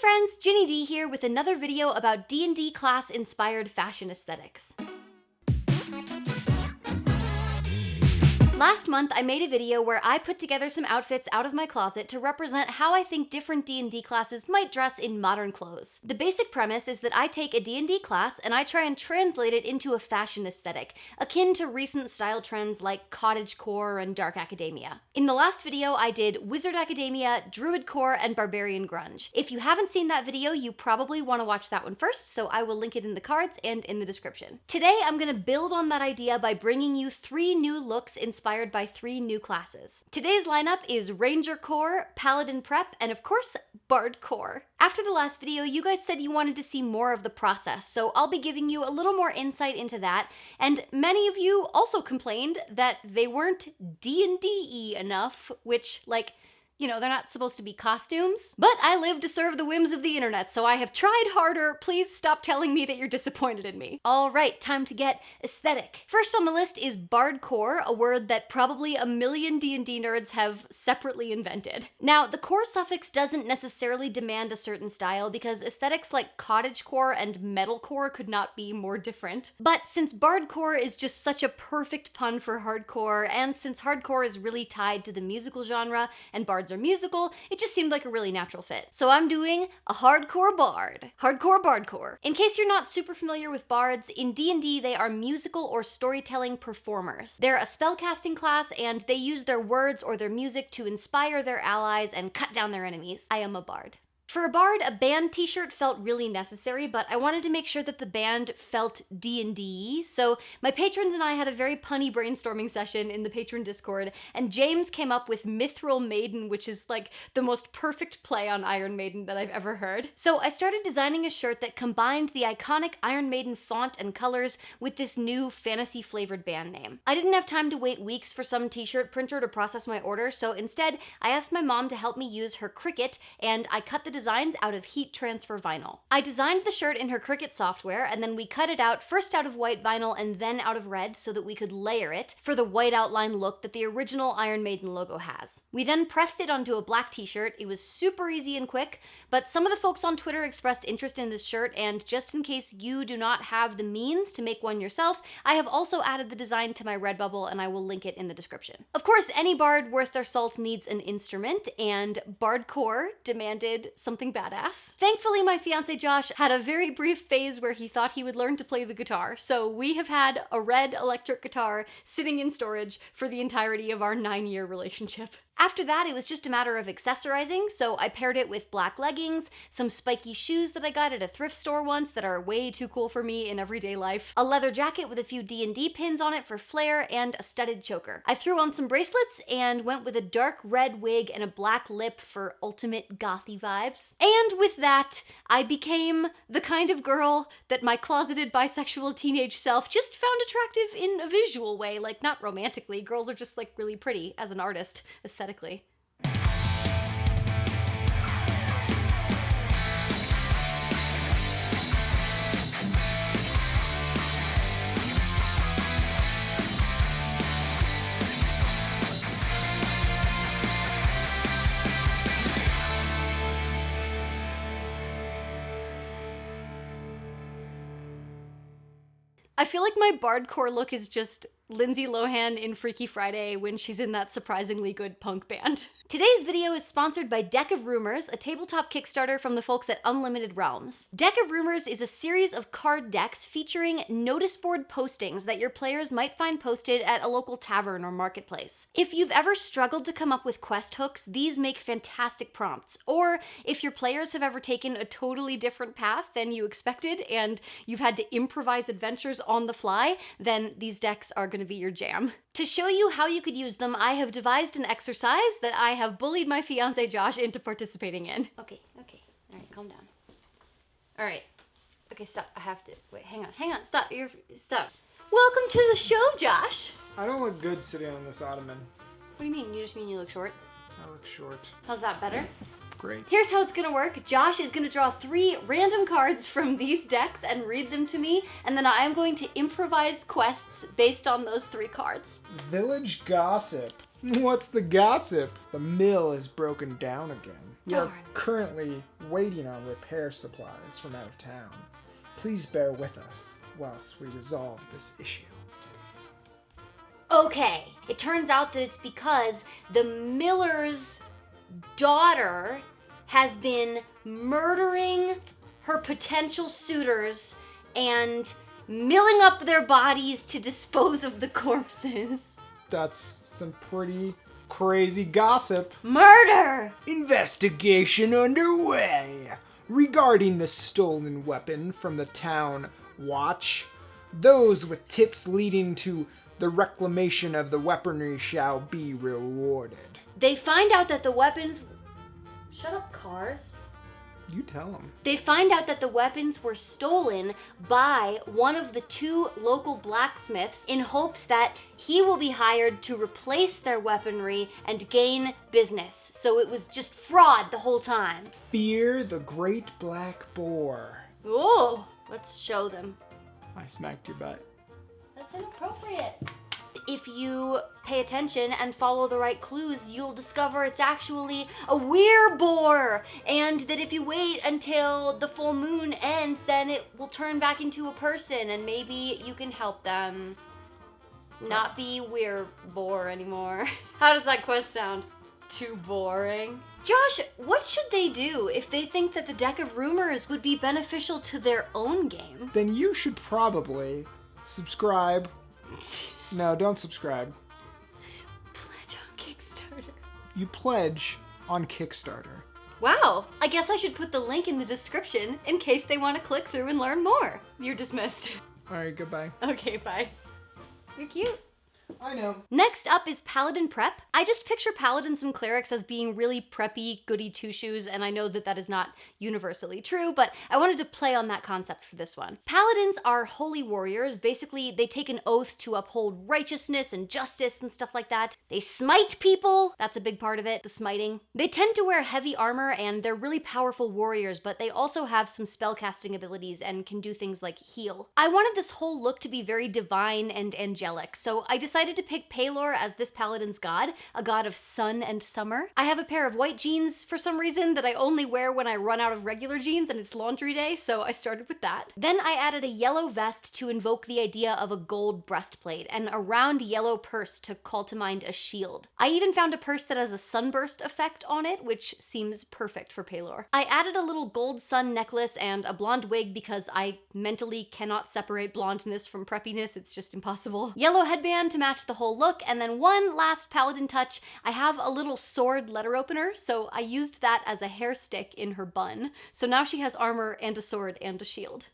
friends, Ginny D here with another video about D&D class-inspired fashion aesthetics. Last month, I made a video where I put together some outfits out of my closet to represent how I think different D&D classes might dress in modern clothes. The basic premise is that I take a D&D class and I try and translate it into a fashion aesthetic, akin to recent style trends like cottagecore and dark academia. In the last video, I did wizard academia, druidcore, and barbarian grunge. If you haven't seen that video, you probably want to watch that one first, so I will link it in the cards and in the description. Today, I'm going to build on that idea by bringing you 3 new looks inspired by 3 new classes. Today's lineup is Ranger Core, Paladin Prep, and of course, Bard Core. After the last video, you guys said you wanted to see more of the process, so I'll be giving you a little more insight into that, and many of you also complained that they weren't D&D-y enough, which, like, you know, they're not supposed to be costumes. But I live to serve the whims of the internet, so I have tried harder. Please stop telling me that you're disappointed in me. All right, time to get aesthetic. First on the list is bardcore, a word that probably a million D&D nerds have separately invented. Now, the core suffix doesn't necessarily demand a certain style because aesthetics like cottagecore and metalcore could not be more different. But since bardcore is just such a perfect pun for hardcore, and since hardcore is really tied to the musical genre and bards are musical, it just seemed like a really natural fit. So I'm doing a hardcore bard. Hardcore bardcore. In case you're not super familiar with bards, in D&D they are musical or storytelling performers. They're a spellcasting class and they use their words or their music to inspire their allies and cut down their enemies. I am a bard. For a bard, a band t-shirt felt really necessary, but I wanted to make sure that the band felt D&D, so my patrons and I had a very punny brainstorming session in the patron Discord, and James came up with Mithril Maiden, which is like the most perfect play on Iron Maiden that I've ever heard. So I started designing a shirt that combined the iconic Iron Maiden font and colors with this new fantasy-flavored band name. I didn't have time to wait weeks for some t-shirt printer to process my order, so instead, I asked my mom to help me use her Cricut, and I cut the designs out of heat transfer vinyl. I designed the shirt in her Cricut software, and then we cut it out, first out of white vinyl and then out of red so that we could layer it for the white outline look that the original Iron Maiden logo has. We then pressed it onto a black t-shirt. It was super easy and quick, but some of the folks on Twitter expressed interest in this shirt, and just in case you do not have the means to make one yourself, I have also added the design to my Redbubble, and I will link it in the description. Of course, any bard worth their salt needs an instrument, and bardcore demanded something badass. Thankfully, my fiance Josh had a very brief phase where he thought he would learn to play the guitar, so we have had a red electric guitar sitting in storage for the entirety of our 9-year relationship. After that, it was just a matter of accessorizing, so I paired it with black leggings, some spiky shoes that I got at a thrift store once that are way too cool for me in everyday life, a leather jacket with a few D&D pins on it for flair, and a studded choker. I threw on some bracelets and went with a dark red wig and a black lip for ultimate gothy vibes. And with that, I became the kind of girl that my closeted bisexual teenage self just found attractive in a visual way, like not romantically. Girls are just like really pretty as an artist, aesthetically. I feel like my bardcore look is just Lindsay Lohan in Freaky Friday when she's in that surprisingly good punk band. Today's video is sponsored by Deck of Rumors, a tabletop Kickstarter from the folks at Unlimited Realms. Deck of Rumors is a series of card decks featuring notice board postings that your players might find posted at a local tavern or marketplace. If you've ever struggled to come up with quest hooks, these make fantastic prompts. Or if your players have ever taken a totally different path than you expected and you've had to improvise adventures on the fly, then these decks are going to be your jam. To show you how you could use them, I have devised an exercise that I have bullied my fiance Josh into participating in. Okay, all right, calm down. All right, okay, stop, I have to, wait, hang on, stop, stop. Welcome to the show, Josh. I don't look good sitting on this ottoman. What do you mean? You just mean you look short? I look short. How's that better? Great. Here's how it's gonna work. Josh is gonna draw 3 random cards from these decks and read them to me, and then I'm going to improvise quests based on those 3 cards. Village gossip. What's the gossip? The mill is broken down again. We are Darn. currently waiting on repair supplies from out of town. Please bear with us whilst we resolve this issue. Okay, it turns out that it's because the miller's daughter has been murdering her potential suitors and milling up their bodies to dispose of the corpses. That's some pretty crazy gossip. Murder! Investigation underway regarding the stolen weapon from the town watch. Those with tips leading to the reclamation of the weaponry shall be rewarded. They find out that the weapons... Shut up, Cars. You tell them. They find out that the weapons were stolen by one of the 2 local blacksmiths in hopes that he will be hired to replace their weaponry and gain business. So it was just fraud the whole time. Fear the great black boar. Ooh, let's show them. I smacked your butt. That's inappropriate. If you pay attention and follow the right clues, you'll discover it's actually a weirboar, and that if you wait until the full moon ends, then it will turn back into a person, and maybe you can help them not be weirboar anymore. How does that quest sound? Too boring. Josh, what should they do if they think that the deck of rumors would be beneficial to their own game? Then you should probably subscribe. No, don't subscribe. Pledge on Kickstarter. You pledge on Kickstarter. Wow, I guess I should put the link in the description in case they want to click through and learn more. You're dismissed. Alright, goodbye. Okay, bye. You're cute. I know. Next up is Paladin Prep. I just picture paladins and clerics as being really preppy, goody two-shoes, and I know that that is not universally true, but I wanted to play on that concept for this one. Paladins are holy warriors. Basically, they take an oath to uphold righteousness and justice and stuff like that. They smite people. That's a big part of it, the smiting. They tend to wear heavy armor, and they're really powerful warriors, but they also have some spellcasting abilities and can do things like heal. I wanted this whole look to be very divine and angelic, so I decided to pick Pelor as this paladin's god, a god of sun and summer. I have a pair of white jeans for some reason that I only wear when I run out of regular jeans and it's laundry day, so I started with that. Then I added a yellow vest to invoke the idea of a gold breastplate and a round yellow purse to call to mind a shield. I even found a purse that has a sunburst effect on it, which seems perfect for Pelor. I added a little gold sun necklace and a blonde wig because I mentally cannot separate blondness from preppiness, it's just impossible. Yellow headband to match the whole look, and then one last paladin touch, I have a little sword letter opener, so I used that as a hair stick in her bun. So now she has armor and a sword and a shield.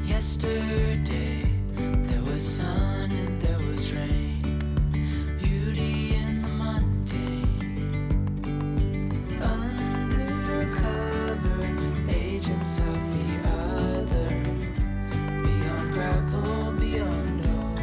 Yesterday, there was sun and there was rain, beauty in the mundane, undercover agents of the other, beyond gravel, beyond all.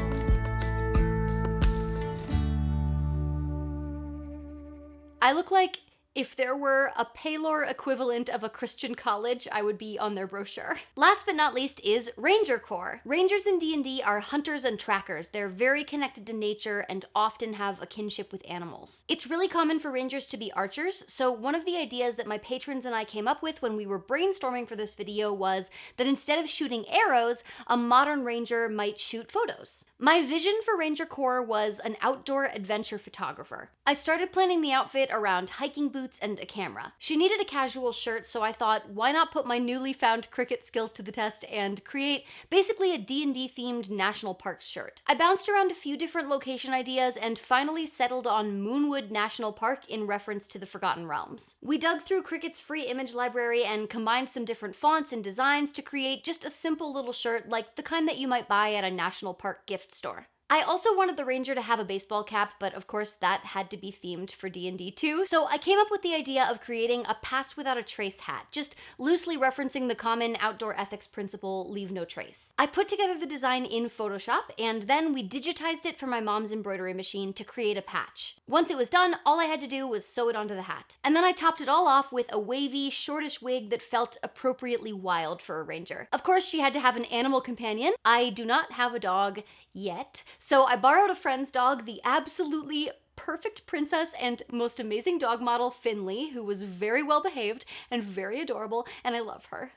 I look like if there were a Pelor equivalent of a Christian college, I would be on their brochure. Last but not least is Ranger Corps. Rangers in D&D are hunters and trackers. They're very connected to nature and often have a kinship with animals. It's really common for Rangers to be archers, so one of the ideas that my patrons and I came up with when we were brainstorming for this video was that instead of shooting arrows, a modern Ranger might shoot photos. My vision for Ranger Corps was an outdoor adventure photographer. I started planning the outfit around hiking boots and a camera. She needed a casual shirt, so I thought, why not put my newly found cricket skills to the test and create basically a D&D themed national parks shirt. I bounced around a few different location ideas and finally settled on Moonwood National Park in reference to the Forgotten Realms. We dug through Cricut's free image library and combined some different fonts and designs to create just a simple little shirt like the kind that you might buy at a national park gift store. I also wanted the Ranger to have a baseball cap, but of course that had to be themed for D&D too, so I came up with the idea of creating a pass without a trace hat, just loosely referencing the common outdoor ethics principle, leave no trace. I put together the design in Photoshop, and then we digitized it from my mom's embroidery machine to create a patch. Once it was done, all I had to do was sew it onto the hat. And then I topped it all off with a wavy, shortish wig that felt appropriately wild for a Ranger. Of course, she had to have an animal companion. I do not have a dog yet, So I borrowed a friend's dog, the absolutely perfect princess and most amazing dog model, Finley, who was very well behaved and very adorable, and I love her.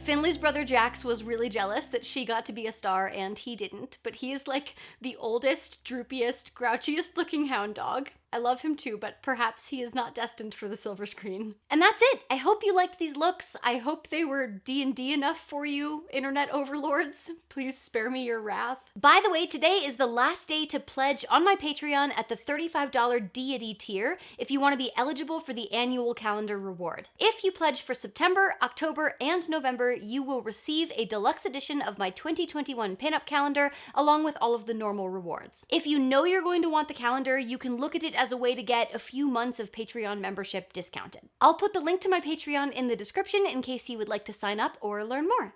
Finley's brother Jax was really jealous that she got to be a star and he didn't, but he is like the oldest, droopiest, grouchiest looking hound dog. I love him too, but perhaps he is not destined for the silver screen. And that's it! I hope you liked these looks. I hope they were D&D enough for you, internet overlords. Please spare me your wrath. By the way, today is the last day to pledge on my Patreon at the $35 deity tier if you want to be eligible for the annual calendar reward. If you pledge for September, October, and November, you will receive a deluxe edition of my 2021 pinup calendar along with all of the normal rewards. If you know you're going to want the calendar, you can look at it as a way to get a few months of Patreon membership discounted. I'll put the link to my Patreon in the description in case you would like to sign up or learn more.